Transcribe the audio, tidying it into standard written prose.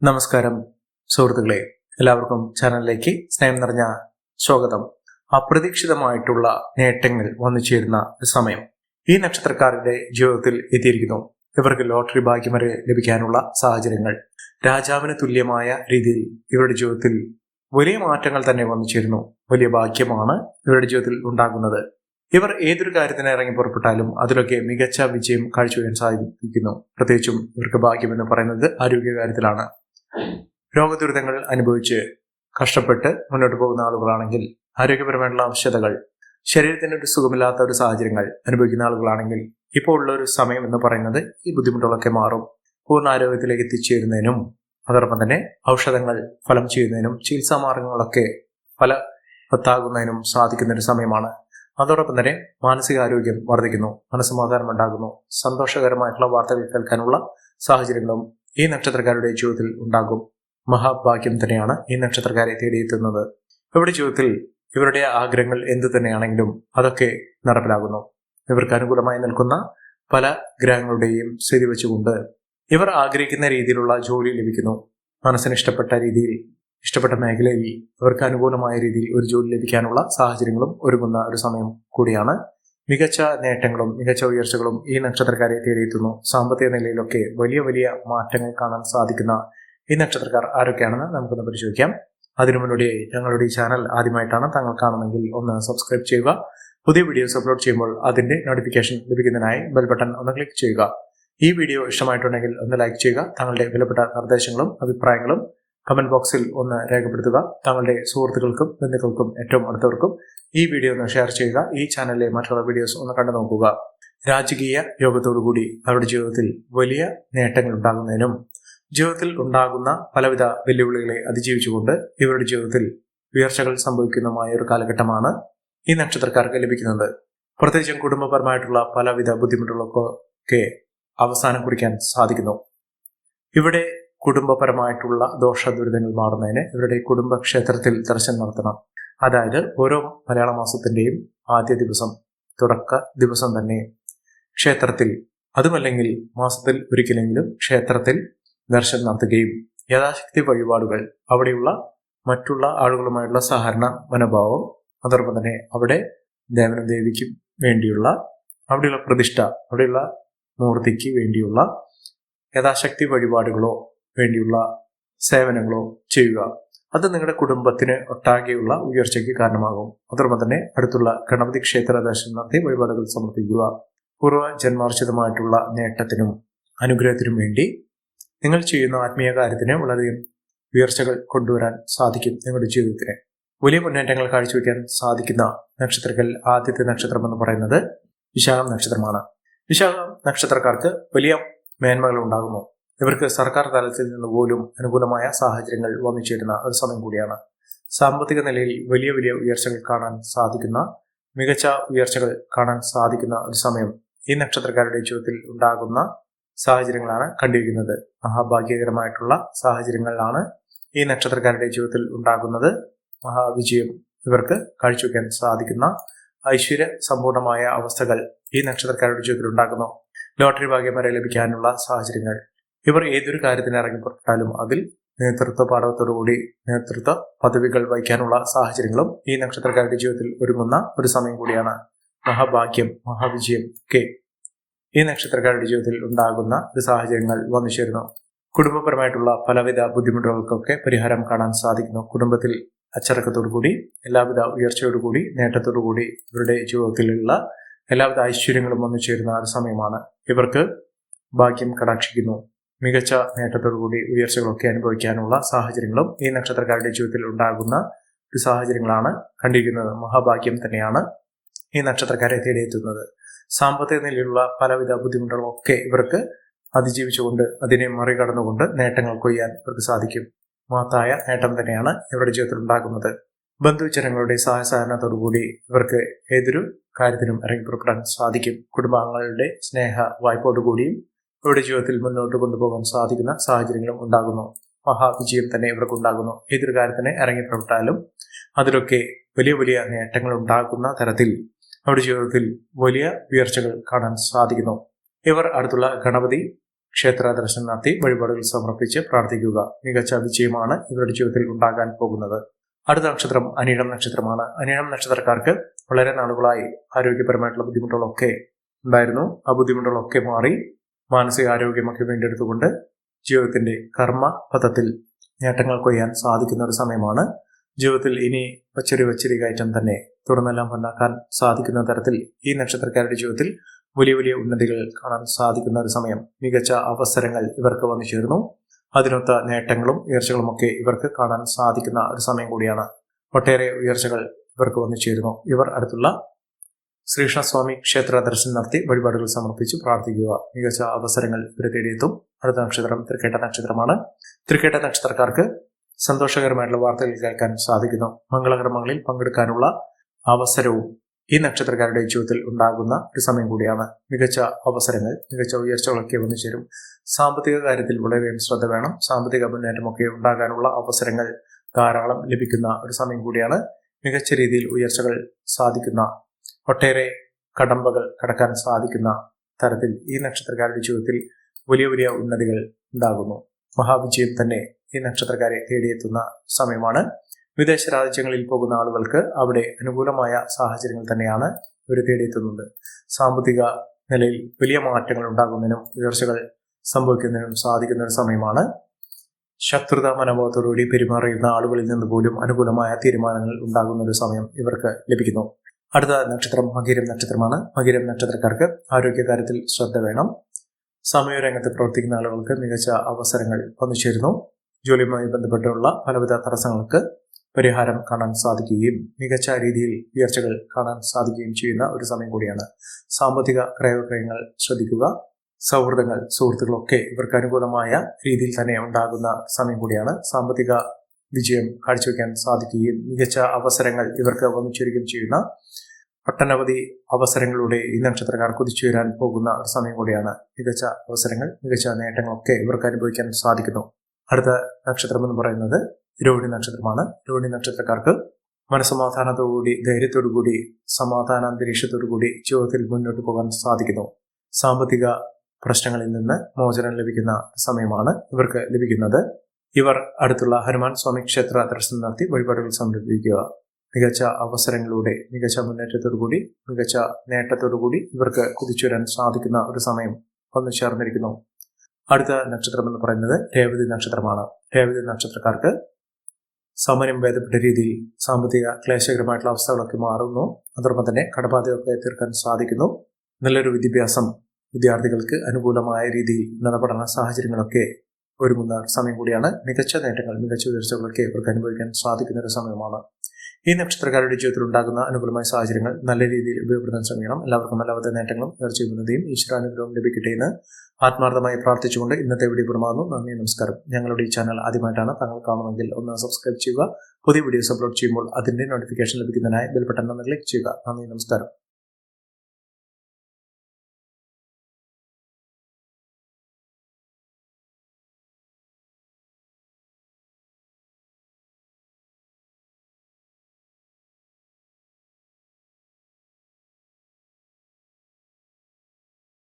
നമസ്കാരം സുഹൃത്തുക്കളെ, എല്ലാവർക്കും ചാനലിലേക്ക് സ്നേഹം നിറഞ്ഞ സ്വാഗതം. അപ്രതീക്ഷിതമായിട്ടുള്ള നേട്ടങ്ങൾ വന്നു ചേരുന്ന സമയം ഈ നക്ഷത്രക്കാരുടെ ജീവിതത്തിൽ എത്തിയിരിക്കുന്നു. ഇവർക്ക് ലോട്ടറി ഭാഗ്യം വരെ ലഭിക്കാനുള്ള സാഹചര്യങ്ങൾ, രാജാവിന് തുല്യമായ രീതിയിൽ ഇവരുടെ ജീവിതത്തിൽ വലിയ മാറ്റങ്ങൾ തന്നെ വന്നു ചേരുന്നു. വലിയ ഭാഗ്യമാണ് ഇവരുടെ ജീവിതത്തിൽ ഉണ്ടാകുന്നത്. ഇവർ ഏതൊരു കാര്യത്തിന് ഇറങ്ങി പുറപ്പെട്ടാലും അതിലൊക്കെ മികച്ച വിജയം കാഴ്ചവെക്കാൻ സാധിക്കുന്നു. പ്രത്യേകിച്ചും ഇവർക്ക് ഭാഗ്യം എന്ന് പറയുന്നത് ആരോഗ്യകാര്യത്തിലാണ്. രോഗദുരിതങ്ങൾ അനുഭവിച്ച് കഷ്ടപ്പെട്ട് മുന്നോട്ട് പോകുന്ന ആളുകളാണെങ്കിൽ, ആരോഗ്യപരമായിട്ടുള്ള ആവശ്യതകൾ, ശരീരത്തിന് ഒരു സുഖമില്ലാത്ത ഒരു സാഹചര്യങ്ങൾ അനുഭവിക്കുന്ന ആളുകളാണെങ്കിൽ ഇപ്പോൾ ഉള്ള ഒരു സമയം എന്ന് പറയുന്നത് ഈ ബുദ്ധിമുട്ടുകളൊക്കെ മാറും. പൂർണ്ണ ആരോഗ്യത്തിലേക്ക് എത്തിച്ചേരുന്നതിനും അതോടൊപ്പം തന്നെ ഔഷധങ്ങൾ ഫലം ചെയ്യുന്നതിനും ചികിത്സാ മാർഗങ്ങളൊക്കെ ഫലവത്താകുന്നതിനും സാധിക്കുന്ന ഒരു സമയമാണ്. അതോടൊപ്പം തന്നെ മാനസികാരോഗ്യം വർദ്ധിക്കുന്നു, മനസ്സമാധാനം ഉണ്ടാകുന്നു, സന്തോഷകരമായിട്ടുള്ള വാർത്തകൾ കേൾക്കാനുള്ള സാഹചര്യങ്ങളും ഈ നക്ഷത്രക്കാരുടെ ജീവിതത്തിൽ ഉണ്ടാകും. മഹാഭാഗ്യം തന്നെയാണ് ഈ നക്ഷത്രക്കാരെ തേടിയെത്തുന്നത്. ഇവരുടെ ജീവിതത്തിൽ ഇവരുടെ ആഗ്രഹങ്ങൾ എന്തു തന്നെയാണെങ്കിലും അതൊക്കെ നടപ്പിലാകുന്നു. ഇവർക്ക് അനുകൂലമായി നിൽക്കുന്ന പല ഗ്രഹങ്ങളുടെയും സ്ഥിതി വെച്ചുകൊണ്ട് ഇവർ ആഗ്രഹിക്കുന്ന രീതിയിലുള്ള ജോലി ലഭിക്കുന്നു. മനസ്സിന് ഇഷ്ടപ്പെട്ട രീതിയിൽ, ഇഷ്ടപ്പെട്ട മേഖലയിൽ ഇവർക്ക് അനുകൂലമായ രീതിയിൽ ഒരു ജോലി ലഭിക്കാനുള്ള സാഹചര്യങ്ങളും ഒരുങ്ങുന്ന ഒരു സമയം കൂടിയാണ്. മികച്ച നേട്ടങ്ങളും മികച്ച ഉയർച്ചകളും ഈ നക്ഷത്രക്കാരെ തേടിയെത്തുന്നു. സാമ്പത്തിക നിലയിലൊക്കെ വലിയ വലിയ മാറ്റങ്ങൾ കാണാൻ സാധിക്കുന്ന ഈ നക്ഷത്രക്കാർ ആരൊക്കെയാണെന്ന് നമുക്കൊന്ന് പരിശോധിക്കാം. അതിനു മുന്നോടിയായി ഞങ്ങളുടെ ഈ ചാനൽ ആദ്യമായിട്ടാണ് താങ്കൾ കാണുമെങ്കിൽ ഒന്ന് സബ്സ്ക്രൈബ് ചെയ്യുക. പുതിയ വീഡിയോസ് അപ്ലോഡ് ചെയ്യുമ്പോൾ അതിന്റെ നോട്ടിഫിക്കേഷൻ ലഭിക്കുന്നതിനായി ബെൽ ബട്ടൺ ഒന്ന് ക്ലിക്ക് ചെയ്യുക. ഈ വീഡിയോ ഇഷ്ടമായിട്ടുണ്ടെങ്കിൽ ഒന്ന് ലൈക്ക് ചെയ്യുക. താങ്കളുടെ വിലപ്പെട്ട നിർദ്ദേശങ്ങളും അഭിപ്രായങ്ങളും കമന്റ് ബോക്സിൽ ഒന്ന് രേഖപ്പെടുത്തുക. താങ്കളുടെ സുഹൃത്തുക്കൾക്കും ബന്ധുക്കൾക്കും ഏറ്റവും അടുത്തവർക്കും ഈ വീഡിയോ ഒന്ന് ഷെയർ ചെയ്യുക. ഈ ചാനലിലെ മറ്റുള്ള വീഡിയോസ് ഒന്ന് കണ്ടു നോക്കുക. രാജകീയ യോഗത്തോടുകൂടി അവരുടെ ജീവിതത്തിൽ വലിയ നേട്ടങ്ങൾ ഉണ്ടാകുന്നതിനും ജീവിതത്തിൽ ഉണ്ടാകുന്ന പലവിധ വെല്ലുവിളികളെ അതിജീവിച്ചുകൊണ്ട് ഇവരുടെ ജീവിതത്തിൽ ഉയർച്ചകൾ സംഭവിക്കുന്നതുമായ ഒരു കാലഘട്ടമാണ് ഈ നക്ഷത്രക്കാർക്ക് ലഭിക്കുന്നത്. പ്രത്യേകിച്ചും കുടുംബപരമായിട്ടുള്ള പലവിധ ബുദ്ധിമുട്ടുകളൊക്കെ അവസാനം കുറിക്കാൻ സാധിക്കുന്നു. ഇവിടെ കുടുംബപരമായിട്ടുള്ള ദോഷ ദുരിതങ്ങൾ മാറുന്നതിന് ഇവരുടെ കുടുംബക്ഷേത്രത്തിൽ ദർശനം നടത്തണം. അതായത് ഓരോ മലയാള മാസത്തിന്റെയും ആദ്യ ദിവസം, തുടക്ക ദിവസം തന്നെ ക്ഷേത്രത്തിൽ, അതുമല്ലെങ്കിൽ മാസത്തിൽ ഒരിക്കലെങ്കിലും ക്ഷേത്രത്തിൽ ദർശനം നടത്തുകയും യഥാശക്തി വഴിപാടുകൾ, അവിടെയുള്ള മറ്റുള്ള ആളുകളുമായുള്ള സഹകരണ മനോഭാവം, അതോടൊപ്പം തന്നെ അവിടെ ദേവനും ദേവിക്കും വേണ്ടിയുള്ള അവിടെയുള്ള പ്രതിഷ്ഠ, അവിടെയുള്ള മൂർത്തിക്ക് വേണ്ടിയുള്ള യഥാശക്തി വഴിപാടുകളോ വേണ്ടിയുള്ള സേവനങ്ങളോ ചെയ്യുക. അത് നിങ്ങളുടെ കുടുംബത്തിന് ഒട്ടാകെയുള്ള ഉയർച്ചയ്ക്ക് കാരണമാകും. അതോടൊപ്പം തന്നെ അടുത്തുള്ള ഗണപതി ക്ഷേത്ര ദർശനം നടത്തി വഴിപാടുകൾ സമർപ്പിക്കുക. പൂർവ്വ ജന്മാർജിതമായിട്ടുള്ള നേട്ടത്തിനും അനുഗ്രഹത്തിനും വേണ്ടി നിങ്ങൾ ചെയ്യുന്ന ആത്മീയ കാര്യത്തിന് വളരെയധികം ഉയർച്ചകൾ കൊണ്ടുവരാൻ സാധിക്കും. നിങ്ങളുടെ ജീവിതത്തിന് വലിയ മുന്നേറ്റങ്ങൾ കാഴ്ചവെക്കാൻ സാധിക്കുന്ന നക്ഷത്രത്തിൽ ആദ്യത്തെ നക്ഷത്രം എന്ന് പറയുന്നത് വിശാഖം നക്ഷത്രമാണ്. വിശാഖം നക്ഷത്രക്കാർക്ക് വലിയ മേന്മകൾ ഉണ്ടാകുന്നു. ഇവർക്ക് സർക്കാർ തലത്തിൽ നിന്ന് പോലും അനുകൂലമായ സാഹചര്യങ്ങൾ വന്നു ചേരുന്ന ഒരു സമയം കൂടിയാണ്. സാമ്പത്തിക നിലയിൽ വലിയ വലിയ ഉയർച്ചകൾ കാണാൻ സാധിക്കുന്ന, മികച്ച ഉയർച്ചകൾ കാണാൻ സാധിക്കുന്ന ഒരു സമയം ഈ നക്ഷത്രക്കാരുടെ ജീവിതത്തിൽ ഉണ്ടാകുന്ന സാഹചര്യങ്ങളാണ് കണ്ടിരിക്കുന്നത്. മഹാഭാഗ്യകരമായിട്ടുള്ള സാഹചര്യങ്ങളിലാണ് ഈ നക്ഷത്രക്കാരുടെ ജീവിതത്തിൽ ഉണ്ടാകുന്നത്. മഹാവിജയം ഇവർക്ക് കാഴ്ചവെക്കാൻ സാധിക്കുന്ന ഐശ്വര്യ സമ്പൂർണമായ അവസ്ഥകൾ ഈ നക്ഷത്രക്കാരുടെ ജീവിതത്തിൽ ഉണ്ടാകുന്നു. ലോട്ടറി ഭാഗ്യം വരെ ലഭിക്കാനുള്ള സാഹചര്യങ്ങൾ, ഇവർ ഏതൊരു കാര്യത്തിന് ഇറങ്ങി പുറപ്പെട്ടാലും അതിൽ നേതൃത്വ പാഠവത്തോടുകൂടി നേതൃത്വ പദവികൾ വഹിക്കാനുള്ള സാഹചര്യങ്ങളും ഈ നക്ഷത്രക്കാരുടെ ജീവിതത്തിൽ ഒരുങ്ങുന്ന ഒരു സമയം കൂടിയാണ്. മഹാഭാഗ്യം, മഹാവിജയം ഒക്കെ ഈ നക്ഷത്രക്കാരുടെ ജീവിതത്തിൽ ഉണ്ടാകുന്ന ഒരു സാഹചര്യങ്ങൾ വന്നു ചേരുന്നു. കുടുംബപരമായിട്ടുള്ള പലവിധ ബുദ്ധിമുട്ടുകൾക്കൊക്കെ പരിഹാരം കാണാൻ സാധിക്കുന്നു. കുടുംബത്തിൽ അച്ചടക്കത്തോടുകൂടി, എല്ലാവിധ ഉയർച്ചയോടുകൂടി, നേട്ടത്തോടുകൂടി ഇവരുടെ ജീവിതത്തിലുള്ള എല്ലാവിധ ഐശ്വര്യങ്ങളും വന്നു ചേരുന്ന ഒരു സമയമാണ്. ഇവർക്ക് ഭാഗ്യം കടാക്ഷിക്കുന്നു. മികച്ച നേട്ടത്തോടുകൂടി ഉയർച്ചകളൊക്കെ അനുഭവിക്കാനുള്ള സാഹചര്യങ്ങളും ഈ നക്ഷത്രക്കാരുടെ ജീവിതത്തിൽ ഉണ്ടാകുന്ന ഒരു സാഹചര്യങ്ങളാണ് കണ്ടിരിക്കുന്നത്. മഹാഭാഗ്യം തന്നെയാണ് ഈ നക്ഷത്രക്കാരെ തേടിയെത്തുന്നത്. സാമ്പത്തിക നിലയിലുള്ള പലവിധ ബുദ്ധിമുട്ടുകളൊക്കെ ഇവർക്ക് അതിജീവിച്ചുകൊണ്ട്, അതിനെ മറികടന്നുകൊണ്ട് നേട്ടങ്ങൾ കൊയ്യാൻ ഇവർക്ക് സാധിക്കും. മഹത്തായ നേട്ടം തന്നെയാണ് ഇവരുടെ ജീവിതത്തിൽ ഉണ്ടാകുന്നത്. ബന്ധുജനങ്ങളുടെ സഹകരണത്തോടുകൂടി ഇവർക്ക് ഏതൊരു കാര്യത്തിനും ഇറങ്ങി പുറപ്പെടാൻ സാധിക്കും. കുടുംബാംഗങ്ങളുടെ സ്നേഹ വായ്പോടുകൂടിയും ഇവരുടെ ജീവിതത്തിൽ മുന്നോട്ട് കൊണ്ടുപോകാൻ സാധിക്കുന്ന സാഹചര്യങ്ങളും ഉണ്ടാകുന്നു. മഹാവിജയം തന്നെ ഇവർക്ക് ഉണ്ടാകുന്നു. ഏതൊരു കാര്യത്തിന് ഇറങ്ങി പുറപ്പെട്ടാലും അതിലൊക്കെ വലിയ വലിയ നേട്ടങ്ങൾ ഉണ്ടാകുന്ന തരത്തിൽ അവരുടെ ജീവിതത്തിൽ വലിയ ഉയർച്ചകൾ കാണാൻ സാധിക്കുന്നു. ഇവർ അടുത്തുള്ള ഗണപതി ക്ഷേത്ര ദർശനം നടത്തി വഴിപാടുകൾ സമർപ്പിച്ച് പ്രാർത്ഥിക്കുക. മികച്ച വിജയമാണ് ഇവരുടെ ജീവിതത്തിൽ ഉണ്ടാകാൻ പോകുന്നത്. അടുത്ത നക്ഷത്രം അനിഴം നക്ഷത്രമാണ്. അനിഴം നക്ഷത്രക്കാർക്ക് വളരെ നാളുകളായി ആരോഗ്യപരമായിട്ടുള്ള ബുദ്ധിമുട്ടുകളൊക്കെ ഉണ്ടായിരുന്നു. ആ ബുദ്ധിമുട്ടുകളൊക്കെ മാറി മാനസികാരോഗ്യമൊക്കെ വീണ്ടെടുത്തുകൊണ്ട് ജീവിതത്തിന്റെ കർമ്മ പഥത്തിൽ നേട്ടങ്ങൾ കൊയ്യാൻ സാധിക്കുന്ന ഒരു സമയമാണ്. ജീവിതത്തിൽ ഇനി വച്ചൊരു കയറ്റം തന്നെ തുടർന്നെല്ലാം ഉണ്ടാക്കാൻ സാധിക്കുന്ന തരത്തിൽ ഈ നക്ഷത്രക്കാരുടെ ജീവിതത്തിൽ വലിയ വലിയ ഉന്നതികൾ കാണാൻ സാധിക്കുന്ന ഒരു സമയം. മികച്ച അവസരങ്ങൾ ഇവർക്ക് വന്നു ചേർന്നു. അതിനൊത്ത നേട്ടങ്ങളും ഉയർച്ചകളുമൊക്കെ ഇവർക്ക് കാണാൻ സാധിക്കുന്ന ഒരു സമയം കൂടിയാണ്. ഒട്ടേറെ ഉയർച്ചകൾ ഇവർക്ക് വന്നു ചേരുന്നു. ഇവർ അടുത്തുള്ള ശ്രീകൃഷ്ണസ്വാമി ക്ഷേത്ര ദർശനം നടത്തി വഴിപാടുകൾ സമർപ്പിച്ച് പ്രാർത്ഥിക്കുക. മികച്ച അവസരങ്ങൾ ഇവരെ തേടിയെത്തും. അടുത്ത നക്ഷത്രം തൃക്കേട്ട നക്ഷത്രമാണ്. തൃക്കേട്ട നക്ഷത്രക്കാർക്ക് സന്തോഷകരമായിട്ടുള്ള വാർത്തകൾ കേൾക്കാൻ സാധിക്കുന്നു. മംഗളകർമ്മങ്ങളിൽ പങ്കെടുക്കാനുള്ള അവസരവും ഈ നക്ഷത്രക്കാരുടെ ജീവിതത്തിൽ ഉണ്ടാകുന്ന ഒരു സമയം കൂടിയാണ്. മികച്ച അവസരങ്ങൾ, മികച്ച ഉയർച്ചകളൊക്കെ വന്നു ചേരും. സാമ്പത്തിക കാര്യത്തിൽ വളരെയധികം ശ്രദ്ധ വേണം. സാമ്പത്തിക മുന്നേറ്റമൊക്കെ ഉണ്ടാകാനുള്ള അവസരങ്ങൾ ധാരാളം ലഭിക്കുന്ന ഒരു സമയം കൂടിയാണ്. മികച്ച രീതിയിൽ ഉയർച്ചകൾ സാധിക്കുന്ന, ഒട്ടേറെ കടമ്പകൾ കടക്കാൻ സാധിക്കുന്ന തരത്തിൽ ഈ നക്ഷത്രക്കാരുടെ ജീവിതത്തിൽ വലിയ വലിയ ഉന്നതികൾ ഉണ്ടാകുന്നു. മഹാവിജയം തന്നെ ഈ നക്ഷത്രക്കാരെ തേടിയെത്തുന്ന സമയമാണ്. വിദേശ രാജ്യങ്ങളിൽ പോകുന്ന ആളുകൾക്ക് അവിടെ അനുകൂലമായ സാഹചര്യങ്ങൾ തന്നെയാണ് ഇവർ തേടിയെത്തുന്നത്. സാമ്പത്തിക നിലയിൽ വലിയ മാറ്റങ്ങൾ ഉണ്ടാകുന്നതിനും ഉയർച്ചകൾ സംഭവിക്കുന്നതിനും സാധിക്കുന്ന ഒരു സമയമാണ്. ശത്രുത മനോഭാവത്തോടുകൂടി പെരുമാറിയുന്ന ആളുകളിൽ നിന്ന് പോലും അനുകൂലമായ തീരുമാനങ്ങൾ ഉണ്ടാകുന്ന ഒരു സമയം ഇവർക്ക് ലഭിക്കുന്നു. അടുത്ത നക്ഷത്രം മകീരം നക്ഷത്രമാണ്. മകീരം നക്ഷത്രക്കാർക്ക് ആരോഗ്യകാര്യത്തിൽ ശ്രദ്ധ വേണം. സമയരംഗത്ത് പ്രവർത്തിക്കുന്ന ആളുകൾക്ക് മികച്ച അവസരങ്ങൾ വന്നു ചേരുന്നു. ജോലിയുമായി ബന്ധപ്പെട്ടുള്ള പലവിധ തടസ്സങ്ങൾക്ക് പരിഹാരം കാണാൻ സാധിക്കുകയും മികച്ച രീതിയിൽ ഉയർച്ചകൾ കാണാൻ സാധിക്കുകയും ചെയ്യുന്ന ഒരു സമയം കൂടിയാണ്. സാമ്പത്തിക ക്രയവിക്രയങ്ങൾ ശ്രദ്ധിക്കുക. സൗഹൃദങ്ങൾ, സുഹൃത്തുക്കളൊക്കെ ഇവർക്ക് അനുകൂലമായ രീതിയിൽ തന്നെ ഉണ്ടാകുന്ന സമയം കൂടിയാണ്. സാമ്പത്തിക വിജയം കാഴ്ചവെക്കാൻ സാധിക്കുകയും മികച്ച അവസരങ്ങൾ ഇവർക്ക് വന്നു ചേരുകയും ചെയ്യുന്ന ഒട്ടനവധി അവസരങ്ങളിലൂടെ ഈ നക്ഷത്രക്കാർ കുതിച്ചുയരാൻ പോകുന്ന ഒരു സമയം കൂടിയാണ്. മികച്ച അവസരങ്ങൾ, മികച്ച നേട്ടങ്ങളൊക്കെ ഇവർക്ക് അനുഭവിക്കാൻ സാധിക്കുന്നു. അടുത്ത നക്ഷത്രം എന്ന് പറയുന്നത് രോഹിണി നക്ഷത്രമാണ്. രോഹിണി നക്ഷത്രക്കാർക്ക് മനസ്സമാധാനത്തോടുകൂടി, ധൈര്യത്തോടുകൂടി, സമാധാന അന്തരീക്ഷത്തോടുകൂടി ജീവിതത്തിൽ മുന്നോട്ട് പോകാൻ സാധിക്കുന്നു. സാമ്പത്തിക പ്രശ്നങ്ങളിൽ നിന്ന് മോചനം ലഭിക്കുന്ന സമയമാണ് ഇവർക്ക് ലഭിക്കുന്നത്. ഇവർ അടുത്തുള്ള ഹനുമാൻ സ്വാമി ക്ഷേത്ര ദർശനം നടത്തി വഴിപാടുകൾ സമർപ്പിക്കുക. മികച്ച അവസരങ്ങളിലൂടെ, മികച്ച മുന്നേറ്റത്തോടുകൂടി, മികച്ച നേട്ടത്തോടുകൂടി ഇവർക്ക് കുതിച്ചുവരാൻ സാധിക്കുന്ന ഒരു സമയം വന്നു ചേർന്നിരിക്കുന്നു. അടുത്ത നക്ഷത്രം എന്ന് പറയുന്നത് രേവതി നക്ഷത്രമാണ്. രേവതി നക്ഷത്രക്കാർക്ക് സമയം ഭേദപ്പെട്ട രീതിയിൽ സാമ്പത്തിക ക്ലേശകരമായിട്ടുള്ള അവസ്ഥകളൊക്കെ മാറുന്നു. അതോടൊപ്പം തന്നെ കടബാധ്യതയൊക്കെ തീർക്കാൻ സാധിക്കുന്നു. നല്ലൊരു വിദ്യാഭ്യാസം വിദ്യാർത്ഥികൾക്ക് അനുകൂലമായ രീതിയിൽ ഉന്നത പഠന സാഹചര്യങ്ങളൊക്കെ ഒരുങ്ങുന്ന സമയം കൂടിയാണ്. മികച്ച നേട്ടങ്ങൾ, മികച്ച ഉയർച്ചകളൊക്കെ ഇവർക്ക് അനുഭവിക്കാൻ സാധിക്കുന്ന ഒരു സമയമാണ്. ഈ നക്ഷത്രക്കാരുടെ ജീവിതത്തിൽ ഉണ്ടാകുന്ന അനുകൂലമായ സാഹചര്യങ്ങൾ നല്ല രീതിയിൽ ഉപയോഗപ്പെടുത്താൻ ശ്രമിക്കണം. എല്ലാവർക്കും എല്ലാവിധ നേട്ടങ്ങളും ഉയർച്ചയുന്നതയും ഈശ്വരാനുഗ്രഹവും ലഭിക്കട്ടെ എന്ന് ആത്മാർത്ഥമായി പ്രാർത്ഥിച്ചുകൊണ്ട് ഇന്നത്തെ വീഡിയോ പൂർണ്ണമാകുന്നു. നന്ദി, നമസ്കാരം. ഞങ്ങളുടെ ഈ ചാനൽ ആദ്യമായിട്ടാണ് താങ്കൾ കാണുമെങ്കിൽ ഒന്ന് സബ്സ്ക്രൈബ് ചെയ്യുക. പുതിയ വീഡിയോസ് അപ്ലോഡ് ചെയ്യുമ്പോൾ അതിന്റെ നോട്ടിഫിക്കേഷൻ ലഭിക്കുന്നതിനായി ബെൽ ബട്ടൺ ഒന്ന് ക്ലിക്ക് ചെയ്യുക. നന്ദി, നമസ്കാരം.